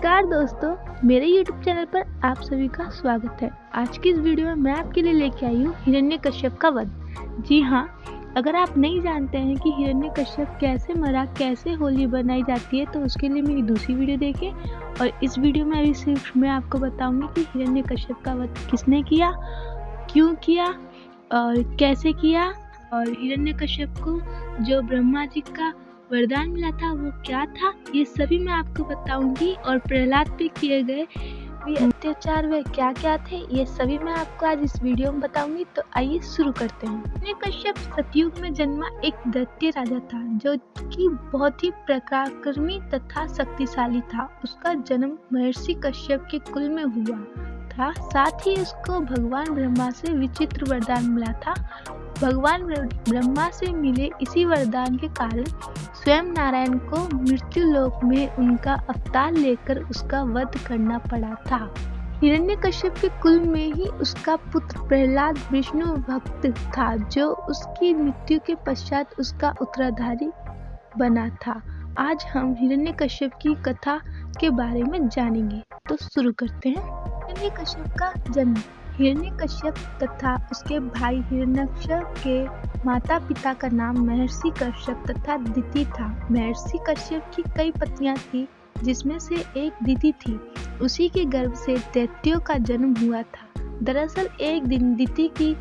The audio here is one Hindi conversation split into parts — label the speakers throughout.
Speaker 1: नमस्कार दोस्तों, मेरे YouTube चैनल पर आप सभी का स्वागत है। आज की इस वीडियो में मैं आपके लिए लेके आई हूँ हिरण्यकश्यप का वध। जी हाँ, अगर आप नहीं जानते हैं कि हिरण्यकश्यप कैसे मरा, कैसे होली बनाई जाती है, तो उसके लिए मेरी दूसरी वीडियो देखें। और इस वीडियो में अभी सिर्फ मैं आपको बताऊंगी कि हिरण्यकश्यप का वध किसने किया, क्यों किया और कैसे किया, और हिरण्यकश्यप को जो ब्रह्मा जी का वरदान मिला था वो क्या था, ये सभी मैं आपको बताऊंगी। और प्रहलाद पे किए गए ये अत्याचार वे क्या क्या थे, ये सभी मैं आपको आज इस वीडियो में बताऊंगी। तो आइए शुरू करते हैं। हिरण्यकश्यप सतयुग में जन्मा एक दैत्य राजा था जो कि बहुत ही पराक्रमी तथा शक्तिशाली था। उसका जन्म महर्षि कश्यप के कुल में हुआ था। साथ ही उसको भगवान ब्रह्मा से विचित्र वरदान मिला था। भगवान ब्रह्मा से मिले इसी वरदान के कारण स्वयं नारायण को मृत्यु लोक में उनका अवतार लेकर उसका वध करना पड़ा था। हिरण्यकश्यप के कुल में ही उसका पुत्र प्रहलाद विष्णु भक्त था, जो उसकी मृत्यु के पश्चात उसका उत्तराधारी बना था। आज हम हिरण्यकश्यप की कथा के बारे में जानेंगे, तो शुरू करते हैं। हिरण्यकश्यप का जन्म। हिरण्यकश्यप तथा उसके भाई हिरण्यक्ष के माता पिता का नाम महर्षि कश्यप तथा दिति था। महर्षि कश्यप की कई पत्नियां थी, जिसमें से एक दिति थी। उसी के गर्भ से दैत्यों का जन्म हुआ था। दरअसल एक दिन दिति की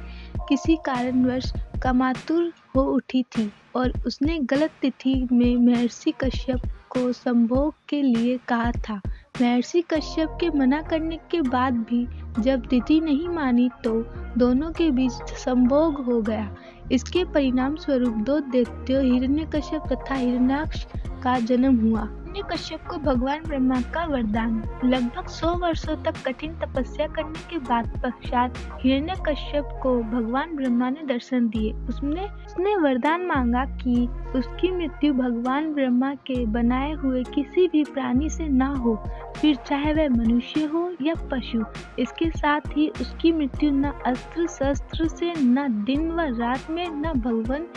Speaker 1: किसी कारणवश कामातुर हो उठी थी और उसने गलत तिथि में महर्षि कश्यप को संभोग के लिए कहा था। महर्षि कश्यप के मना करने के बाद भी जब दिति नहीं मानी तो दोनों के बीच संभोग हो गया। इसके परिणाम स्वरूप दो दैत्यों हिरण्यकश्यप तथा हिरण्याक्ष का जन्म हुआ। हिरण्यकश्यप को भगवान ब्रह्मा का वरदान। लगभग 100 वर्षों तक कठिन तपस्या करने के बाद पश्चात हिरण्यकश्यप को भगवान ब्रह्मा ने दर्शन दिए। उसने वरदान मांगा कि उसकी मृत्यु भगवान ब्रह्मा के बनाए हुए किसी भी प्राणी से ना हो, फिर चाहे वह मनुष्य हो या पशु। इसके साथ ही उसकी मृत्यु न अस्त्र शस्त्र से, न दिन व रात में, न भवन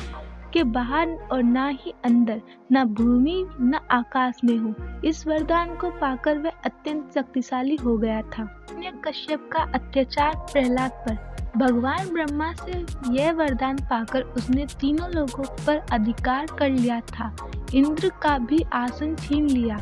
Speaker 1: के बाहर और न ही अंदर, न भूमि न आकाश में हो। इस वरदान को पाकर वह अत्यंत शक्तिशाली हो गया था। हिरण्यकश्यप का अत्याचार प्रहलाद पर। भगवान ब्रह्मा से यह वरदान पाकर उसने तीनों लोगों पर अधिकार कर लिया था। इंद्र का भी आसन छीन लिया।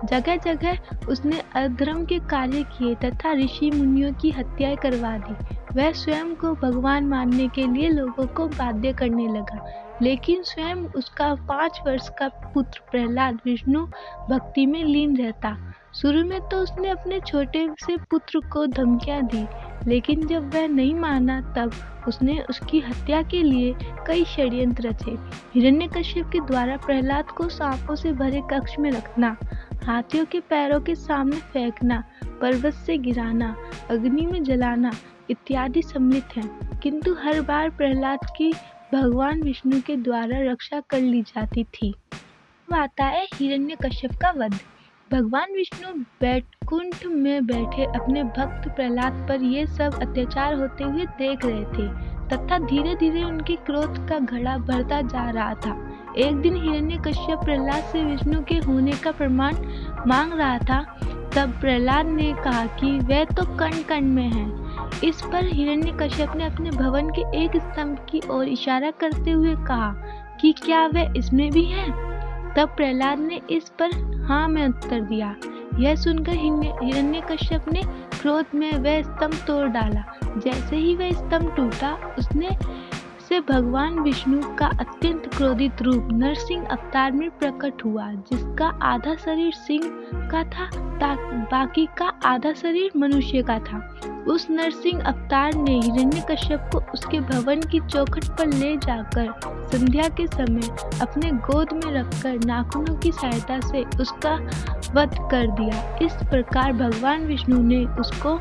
Speaker 1: जगह जगह उसने अधर्म के कार्य किए तथा ऋषि मुनियों की हत्याएं करवा दी। वह स्वयं को भगवान मानने के लिए लोगों को बाध्य करने लगा, लेकिन स्वयं उसका 5 वर्ष का पुत्र प्रहलाद विष्णु भक्ति में लीन रहता। शुरू में तो उसने अपने छोटे से पुत्र को धमकियां दी, लेकिन जब वह नहीं माना तब उसने उसकी हत्या के लिए कई षड्यंत्र रचे। हिरण्यकश्यप के द्वारा प्रहलाद को सांपों से भरे कक्ष में रखना, हाथियों के पैरों के सामने फेंकना, पर्वत से गिराना, अग्नि में जलाना इत्यादि सम्मिलित हैं, किंतु हर बार प्रहलाद की भगवान विष्णु के द्वारा रक्षा कर ली जाती थी। अब आता है हिरण्यकश्यप का वध। भगवान विष्णु बैकुंठ में बैठे अपने भक्त प्रहलाद पर ये सब अत्याचार होते हुए देख रहे थे तथा धीरे धीरे उनके क्रोध का घड़ा बढ़ता जा रहा था। एक दिन हिरण्यकश्यप प्रहलाद से विष्णु के होने का प्रमाण मांग रहा था। तब प्रहलाद ने कहा कि वह तो कण कण में है। इस पर हिरण्यकश्यप ने अपने भवन के एक स्तंभ की ओर इशारा करते हुए कहा कि क्या वह इसमें भी है। तब प्रहलाद ने इस पर हाँ में उत्तर दिया। यह सुनकर हिरण्यकश्यप ने क्रोध में वह स्तंभ तोड़ डाला। जैसे ही वह स्तंभ टूटा, उसने से भगवान विष्णु का अत्यंत क्रोधित रूप नरसिंह अवतार में प्रकट हुआ, जिसका आधा शरीर सिंह का था, बाकी का आधा शरीर मनुष्य का था। उस नरसिंह अवतार ने हिरण्यकश्यप को उसके भवन की चौखट पर ले जाकर संध्या के समय अपने गोद में रखकर नाखूनों की सहायता से उसका वध कर दिया। इस प्रकार भगवान विष्णु ने उसको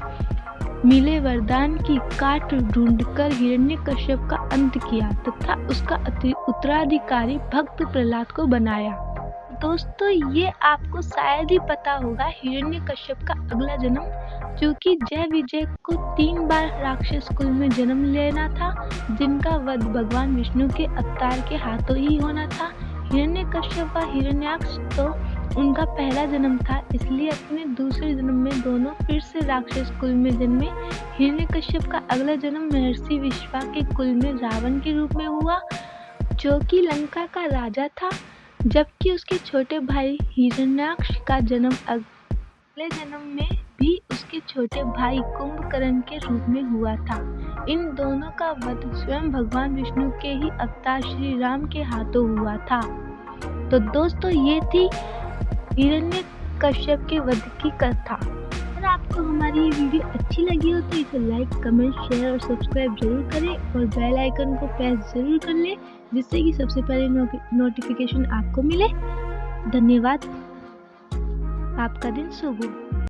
Speaker 1: मिले वरदान की काट ढूंढकर हिरण्यकश्यप का अंत किया तथा उसका उत्तराधिकारी भक्त प्रहलाद को बनाया। दोस्तों, ये आपको शायद ही पता होगा, हिरण्यकश्यप का अगला जन्म, क्योंकि जय विजय को 3 बार राक्षस कुल में जन्म लेना था, जिनका वध भगवान विष्णु के अवतार के हाथों ही होना था। हिरण्यकश्यप व हिरण्याक्ष तो उनका पहला जन्म था, इसलिए अपने दूसरे जन्म में दोनों फिर से राक्षस कुल में जन्मे। हिरण्यकश्यप का अगला जन्म महर्षि विश्वा के कुल में रावण के रूप में हुआ, जो कि लंका का राजा था, जबकि उसके छोटे भाई हिरण्याक्ष का जन्म अगले जन्म में भी उसके छोटे भाई कुंभकर्ण के रूप में हुआ था। इन दोनों का वध स्वयं भगवान विष्णु के ही अवतार श्री राम के हाथों हुआ था। तो दोस्तों, ये थी हिरण्यकश्यप के वध की कथा। अगर आपको हमारी ये वीडियो अच्छी लगी हो तो इसे लाइक, कमेंट, शेयर और सब्सक्राइब जरूर करें और बेल आइकन को प्रेस जरूर कर लें, जिससे कि सबसे पहले नोटिफिकेशन आपको मिले। धन्यवाद। आपका दिन शुभ हो।